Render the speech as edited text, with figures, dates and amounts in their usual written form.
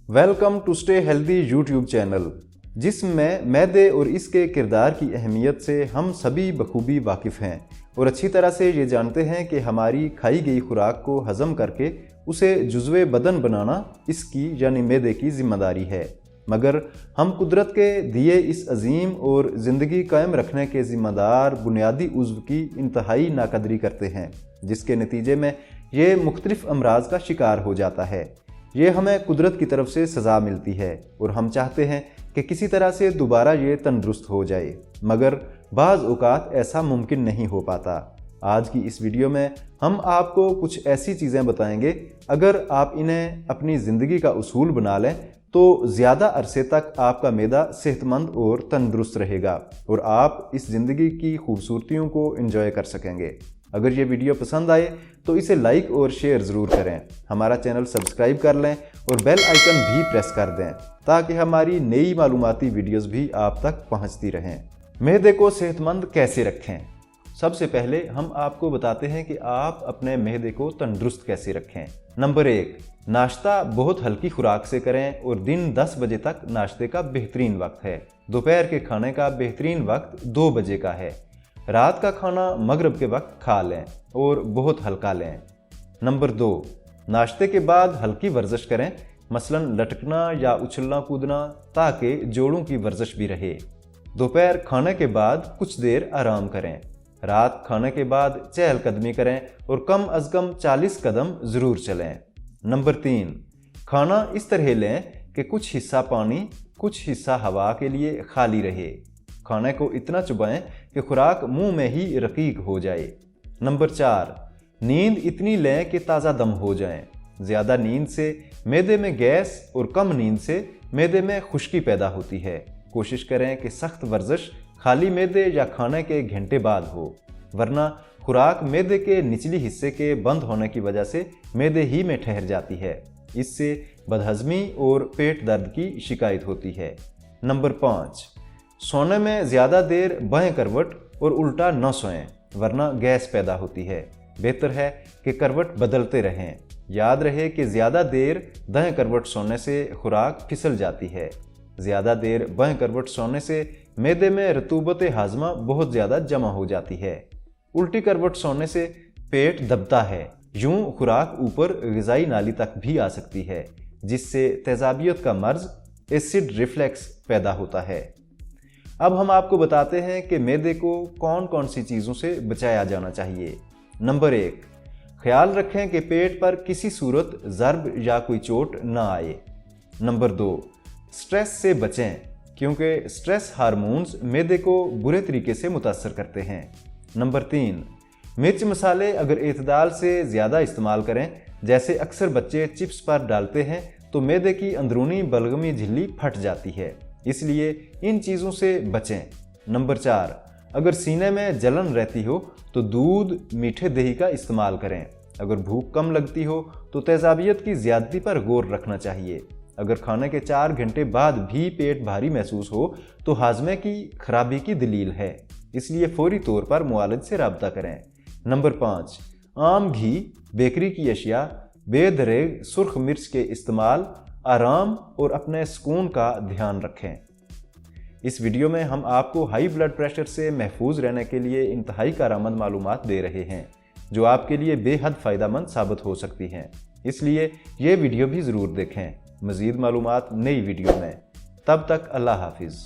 Welcome to stay healthy YouTube channel, जिसमें मैदे और इसके किरदार की अहमियत से हम सभी बखूबी वाकिफ़ हैं और अच्छी तरह से ये जानते हैं कि हमारी खाई गई खुराक को हज़म करके उसे जुज़्वे बदन बनाना इसकी यानी मैदे की ज़िम्मेदारी है। मगर हम कुदरत के दिए इस अजीम और ज़िंदगी कायम रखने के ज़िम्मेदार बुनियादी उज़्व की इंतहाई नाकदरी करते हैं, जिसके नतीजे में ये मुख्तलिफ़ अमराज का शिकार हो जाता है। ये हमें कुदरत की तरफ से सज़ा मिलती है और हम चाहते हैं कि किसी तरह से दोबारा ये तंदुरुस्त हो जाए, मगर बाज़ औक़ात ऐसा मुमकिन नहीं हो पाता। आज की इस वीडियो में हम आपको कुछ ऐसी चीज़ें बताएंगे, अगर आप इन्हें अपनी ज़िंदगी का उसूल बना लें तो ज़्यादा अरसे तक आपका मैदा सेहतमंद और तंदुरुस्त रहेगा और आप इस ज़िंदगी की खूबसूरतियों को एंजॉय कर सकेंगे। अगर ये वीडियो पसंद आए तो इसे लाइक और शेयर ज़रूर करें, हमारा चैनल सब्सक्राइब कर लें और बेल आइकन भी प्रेस कर दें ताकि हमारी नई मालूमाती वीडियोस भी आप तक पहुंचती रहें। मैदे को सेहतमंद कैसे रखें? सबसे पहले हम आपको बताते हैं कि आप अपने मैदे को तंदुरुस्त कैसे रखें। नंबर 1, नाश्ता बहुत हल्की खुराक से करें और दिन 10 बजे तक नाश्ते का बेहतरीन वक्त है। दोपहर के खाने का बेहतरीन वक्त 2 बजे का है। रात का खाना मगरिब के वक्त खा लें और बहुत हल्का लें। नंबर 2, नाश्ते के बाद हल्की वर्जिश करें, मसलन लटकना या उछलना कूदना, ताकि जोड़ों की वर्जिश भी रहे। दोपहर खाने के बाद कुछ देर आराम करें। रात खाने के बाद चहलकदमी करें और कम अज़ कम 40 कदम ज़रूर चलें। नंबर 3, खाना इस तरह लें कि कुछ हिस्सा पानी कुछ हिस्सा हवा के लिए खाली रहे। खाने को इतना चबाएं कि खुराक मुंह में ही रकीक हो जाए। नंबर 4, नींद इतनी लें कि ताज़ा दम हो जाएं। ज़्यादा नींद से मैदे में गैस और कम नींद से मैदे में खुश्की पैदा होती है। कोशिश करें कि सख्त वर्जिश खाली मैदे या खाने के घंटे बाद हो, वरना खुराक मैदे के निचली हिस्से के बंद होने की वजह से मैदे ही में ठहर जाती है। इससे बदहज़मी और पेट दर्द की शिकायत होती है। नंबर 5, सोने में ज़्यादा देर बाएं करवट और उल्टा न सोएं, वरना गैस पैदा होती है। बेहतर है कि करवट बदलते रहें। याद रहे कि ज़्यादा देर दाएं करवट सोने से खुराक फिसल जाती है। ज़्यादा देर बाएं करवट सोने से मैदे में रतूबत हाजमा बहुत ज़्यादा जमा हो जाती है। उल्टी करवट सोने से पेट दबता है, यूं खुराक ऊपर ग़िज़ाई नाली तक भी आ सकती है, जिससे तेज़ाबियत का मर्ज़ एसिड रिफ्लेक्स पैदा होता है। अब हम आपको बताते हैं कि मैदे को कौन कौन सी चीज़ों से बचाया जाना चाहिए। नंबर 1, ख्याल रखें कि पेट पर किसी सूरत ज़र्ब या कोई चोट न आए। नंबर 2, स्ट्रेस से बचें, क्योंकि स्ट्रेस हार्मोन्स मैदे को बुरे तरीके से मुतासर करते हैं। नंबर 3, मिर्च मसाले अगर एतदाल से ज़्यादा इस्तेमाल करें, जैसे अक्सर बच्चे चिप्स पर डालते हैं, तो मैदे की अंदरूनी बलगमी झिल्ली फट जाती है, इसलिए इन चीज़ों से बचें। नंबर 4, अगर सीने में जलन रहती हो तो दूध मीठे दही का इस्तेमाल करें। अगर भूख कम लगती हो तो तेज़ाबियत की ज़्यादती पर गौर रखना चाहिए। अगर खाने के 4 घंटे बाद भी पेट भारी महसूस हो तो हाजमे की खराबी की दलील है, इसलिए फौरी तौर पर मुआलिज से रब्ता करें। नंबर 5, आम घी, बेकरी की अशिया, बेदरेग सुर्ख मिर्च के इस्तेमाल, आराम और अपने सुकून का ध्यान रखें। इस वीडियो में हम आपको हाई ब्लड प्रेशर से महफूज रहने के लिए इंतहाई कारआमद मालूमात दे रहे हैं, जो आपके लिए बेहद फ़ायदेमंद साबित हो सकती हैं, इसलिए ये वीडियो भी ज़रूर देखें। मज़ीद मालूमात नई वीडियो में। तब तक अल्लाह हाफिज़।